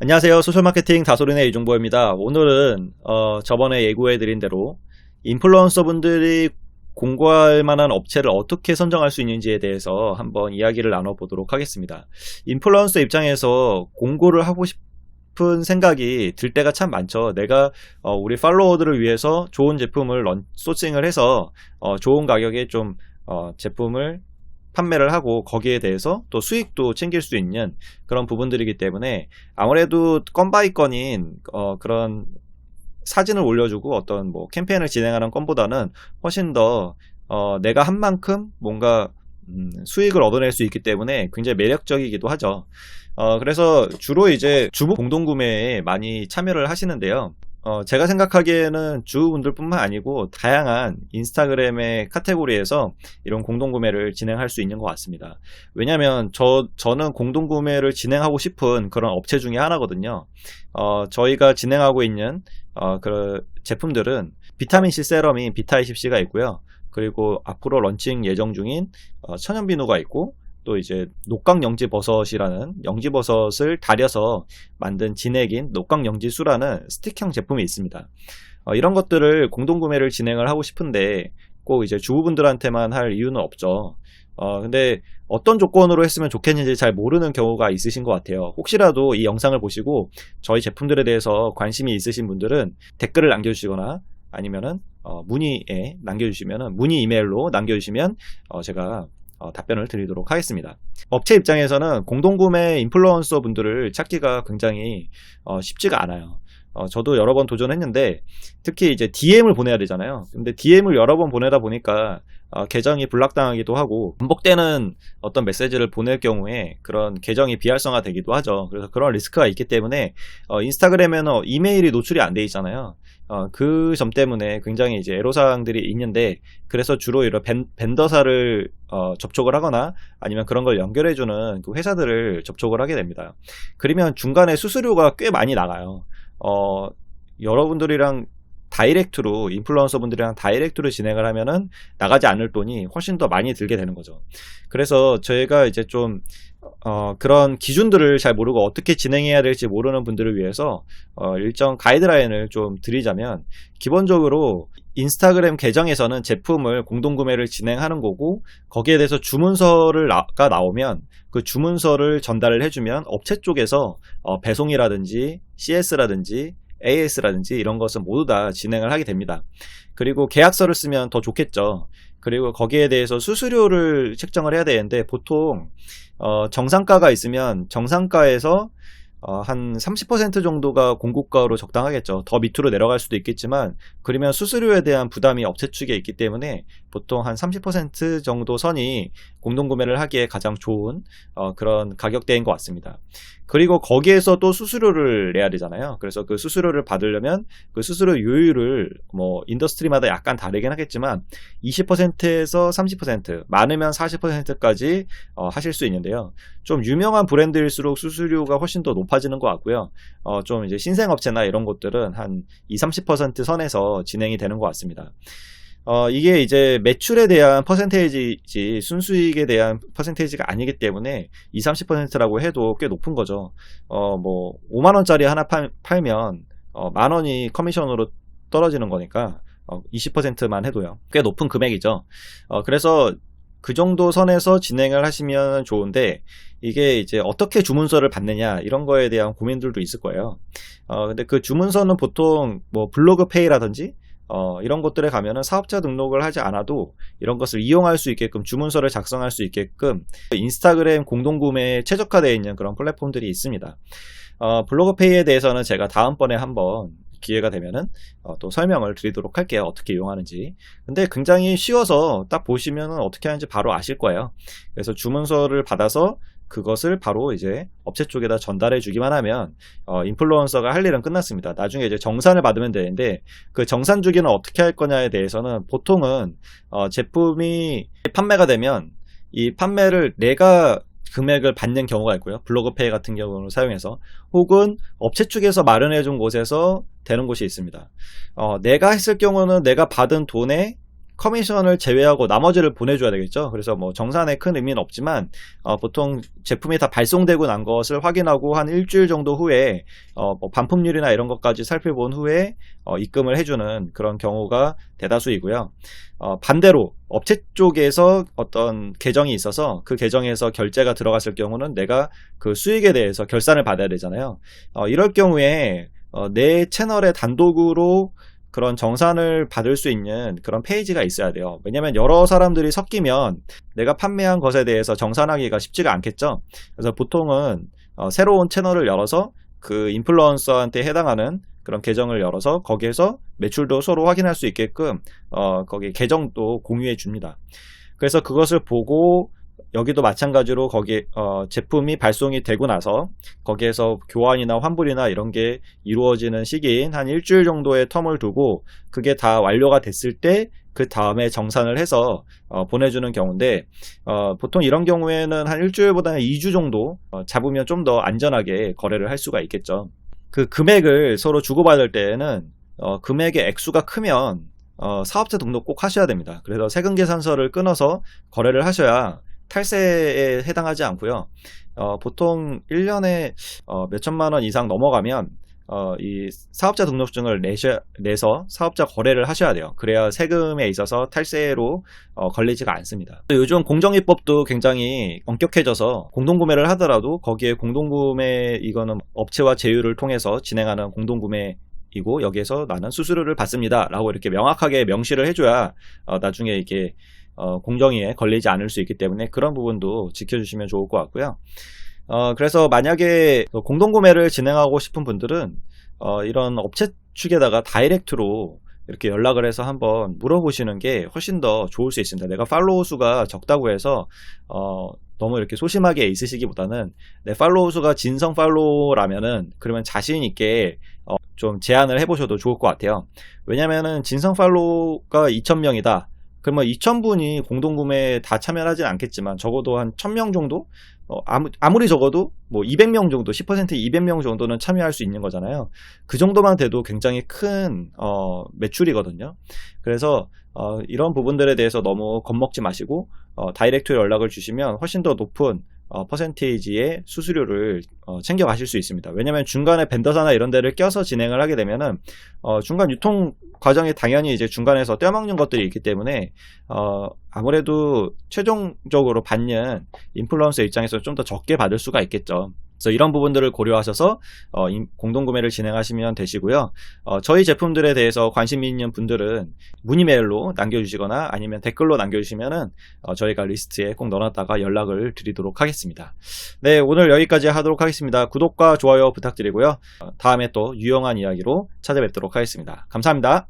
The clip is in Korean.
안녕하세요. 소셜마케팅 다소린의 이종보입니다. 오늘은 저번에 예고해드린 대로 인플루언서 분들이 공고할 만한 업체를 어떻게 선정할 수 있는지에 대해서 한번 이야기를 나눠보도록 하겠습니다. 인플루언서 입장에서 공고를 하고 싶은 생각이 들 때가 참 많죠. 내가 우리 팔로워들을 위해서 좋은 제품을 소싱을 해서 좋은 가격에 좀 제품을 판매를 하고 거기에 대해서 또 수익도 챙길 수 있는 그런 부분들이기 때문에 아무래도 건 바이 건인 그런 사진을 올려주고 어떤 뭐 캠페인을 진행하는 건보다는 훨씬 더 내가 한 만큼 뭔가 수익을 얻어낼 수 있기 때문에 굉장히 매력적이기도 하죠. 그래서 주로 이제 주부 공동구매에 많이 참여를 하시는데요. 제가 생각하기에는 주부분들뿐만 아니고 다양한 인스타그램의 카테고리에서 이런 공동구매를 진행할 수 있는 것 같습니다. 왜냐면 저는 공동구매를 진행하고 싶은 그런 업체 중에 하나거든요. 저희가 진행하고 있는 그 제품들은 비타민C 세럼인 비타20C가 있고요. 그리고 앞으로 런칭 예정 중인 천연비누가 있고, 또 이제 녹강영지버섯이라는 영지버섯을 달여서 만든 진액인 녹강영지수라는 스틱형 제품이 있습니다. 이런 것들을 공동구매를 진행을 하고 싶은데 꼭 이제 주부분들한테만 할 이유는 없죠. 근데 어떤 조건으로 했으면 좋겠는지 잘 모르는 경우가 있으신 것 같아요. 혹시라도 이 영상을 보시고 저희 제품들에 대해서 관심이 있으신 분들은 댓글을 남겨주시거나 아니면은 문의에 남겨주시면은 문의 이메일로 남겨주시면 제가 답변을 드리도록 하겠습니다. 업체 입장에서는 공동구매 인플루언서 분들을 찾기가 굉장히 쉽지가 않아요. 저도 여러 번 도전했는데 특히 이제 DM을 보내야 되잖아요. 근데 DM을 여러 번 보내다 보니까 계정이 블락당하기도 하고 반복되는 어떤 메시지를 보낼 경우에 그런 계정이 비활성화 되기도 하죠. 그래서 그런 리스크가 있기 때문에 인스타그램에는 이메일이 노출이 안 돼 있잖아요. 그 점 때문에 굉장히 이제 애로사항들이 있는데, 그래서 주로 이런 벤더사를 접촉을 하거나 아니면 그런 걸 연결해주는 그 회사들을 접촉을 하게 됩니다. 그러면 중간에 수수료가 꽤 많이 나가요. 여러분들이랑 다이렉트로 인플루언서 분들이랑 다이렉트로 진행을 하면은 나가지 않을 돈이 훨씬 더 많이 들게 되는 거죠. 그래서 저희가 이제 좀 그런 기준들을 잘 모르고 어떻게 진행해야 될지 모르는 분들을 위해서 일정 가이드라인을 좀 드리자면, 기본적으로 인스타그램 계정에서는 제품을 공동구매를 진행하는 거고, 거기에 대해서 주문서가 나오면 그 주문서를 전달을 해주면 업체 쪽에서 배송이라든지 CS라든지 AS라든지 이런 것은 모두 다 진행을 하게 됩니다. 그리고 계약서를 쓰면 더 좋겠죠. 그리고 거기에 대해서 수수료를 책정을 해야 되는데, 보통 정상가가 있으면 정상가에서 한 30% 정도가 공고가로 적당하겠죠. 더 밑으로 내려갈 수도 있겠지만, 그러면 수수료에 대한 부담이 업체 측에 있기 때문에 보통 한 30% 정도 선이 공동구매를 하기에 가장 좋은 그런 가격대인 것 같습니다. 그리고 거기에서 또 수수료를 내야 되잖아요. 그래서 그 수수료를 받으려면 그 수수료 요율을 뭐 인더스트리마다 약간 다르긴 하겠지만 20%에서 30%, 많으면 40%까지 하실 수 있는데요. 좀 유명한 브랜드일수록 수수료가 훨씬 더 높아지는 것 같고요. 좀 이제 신생업체나 이런 곳들은 한 20-30% 선에서 진행이 되는 것 같습니다. 이게 이제 매출에 대한 퍼센테이지지 순수익에 대한 퍼센테이지가 아니기 때문에 20-30%라고 해도 꽤 높은 거죠. 뭐 5만원짜리 하나 팔면 만원이 커미션으로 떨어지는 거니까 20%만 해도요. 꽤 높은 금액이죠. 그래서 그 정도 선에서 진행을 하시면 좋은데, 이게 이제 어떻게 주문서를 받느냐 이런 거에 대한 고민들도 있을 거예요. 근데 그 주문서는 보통 뭐 블로그페이라든지 이런 곳들에 가면은 사업자 등록을 하지 않아도 이런 것을 이용할 수 있게끔 주문서를 작성할 수 있게끔 인스타그램 공동구매에 최적화되어 있는 그런 플랫폼들이 있습니다. 블로그페이에 대해서는 제가 다음번에 한번 기회가 되면은 또 설명을 드리도록 할게요. 어떻게 이용하는지. 근데 굉장히 쉬워서 딱 보시면은 어떻게 하는지 바로 아실 거예요. 그래서 주문서를 받아서 그것을 바로 이제 업체 쪽에다 전달해 주기만 하면 인플루언서가 할 일은 끝났습니다. 나중에 이제 정산을 받으면 되는데, 그 정산 주기는 어떻게 할 거냐에 대해서는 보통은 제품이 판매가 되면 이 판매를 내가 금액을 받는 경우가 있고요. 블로그페이 같은 경우를 사용해서, 혹은 업체 측에서 마련해 준 곳에서 되는 곳이 있습니다. 내가 했을 경우는 내가 받은 돈에 커미션을 제외하고 나머지를 보내줘야 되겠죠. 그래서 뭐 정산에 큰 의미는 없지만 보통 제품이 다 발송되고 난 것을 확인하고 한 일주일 정도 후에 뭐 반품률이나 이런 것까지 살펴본 후에 입금을 해주는 그런 경우가 대다수이고요. 반대로 업체 쪽에서 어떤 계정이 있어서 그 계정에서 결제가 들어갔을 경우는 내가 그 수익에 대해서 결산을 받아야 되잖아요. 이럴 경우에 내 채널에 단독으로 그런 정산을 받을 수 있는 그런 페이지가 있어야 돼요. 왜냐면 여러 사람들이 섞이면 내가 판매한 것에 대해서 정산하기가 쉽지가 않겠죠. 그래서 보통은 새로운 채널을 열어서 그 인플루언서한테 해당하는 그런 계정을 열어서 거기에서 매출도 서로 확인할 수 있게끔 거기 계정도 공유해 줍니다. 그래서 그것을 보고 여기도 마찬가지로 거기 제품이 발송이 되고 나서 거기에서 교환이나 환불이나 이런 게 이루어지는 시기인 한 일주일 정도의 텀을 두고 그게 다 완료가 됐을 때 그 다음에 정산을 해서 보내주는 경우인데 보통 이런 경우에는 한 일주일보다는 2주 정도 잡으면 좀 더 안전하게 거래를 할 수가 있겠죠. 그 금액을 서로 주고받을 때에는 금액의 액수가 크면 사업자 등록 꼭 하셔야 됩니다. 그래서 세금계산서를 끊어서 거래를 하셔야 탈세에 해당하지 않고요. 보통 1년에 몇천만 원 이상 넘어가면 이 사업자 등록증을 내서 사업자 거래를 하셔야 돼요. 그래야 세금에 있어서 탈세로 걸리지가 않습니다. 요즘 공정위법도 굉장히 엄격해져서 공동구매를 하더라도 거기에 공동구매 이거는 업체와 제휴를 통해서 진행하는 공동구매이고 여기에서 나는 수수료를 받습니다 라고 이렇게 명확하게 명시를 해줘야 나중에 이게 공정위에 걸리지 않을 수 있기 때문에 그런 부분도 지켜주시면 좋을 것 같고요. 그래서 만약에 공동구매를 진행하고 싶은 분들은 이런 업체 측에다가 다이렉트로 이렇게 연락을 해서 한번 물어보시는 게 훨씬 더 좋을 수 있습니다. 내가 팔로워 수가 적다고 해서 너무 이렇게 소심하게 있으시기보다는 내 팔로워 수가 진성 팔로워라면은 그러면 자신 있게 좀 제안을 해보셔도 좋을 것 같아요. 왜냐면은 진성 팔로워가 2,000명이다. 그러면 2,000분이 공동구매에 다 참여하진 않겠지만 적어도 한 1,000명 정도? 아무리 적어도 뭐 200명 정도, 10% 200명 정도는 참여할 수 있는 거잖아요. 그 정도만 돼도 굉장히 큰 매출이거든요. 그래서 이런 부분들에 대해서 너무 겁먹지 마시고 다이렉트로 연락을 주시면 훨씬 더 높은 퍼센테이지의 수수료를 챙겨 가실 수 있습니다. 왜냐면 중간에 벤더사나 이런 데를 껴서 진행을 하게 되면은 중간 유통 과정에 당연히 이제 중간에서 떼어먹는 것들이 있기 때문에 아무래도 최종적으로 받는 인플루언서 입장에서 좀 더 적게 받을 수가 있겠죠. 그래서 이런 부분들을 고려하셔서 공동구매를 진행하시면 되시고요. 저희 제품들에 대해서 관심 있는 분들은 문의 메일로 남겨주시거나 아니면 댓글로 남겨주시면은 저희가 리스트에 꼭 넣어놨다가 연락을 드리도록 하겠습니다. 네, 오늘 여기까지 하도록 하겠습니다. 구독과 좋아요 부탁드리고요. 다음에 또 유용한 이야기로 찾아뵙도록 하겠습니다. 감사합니다.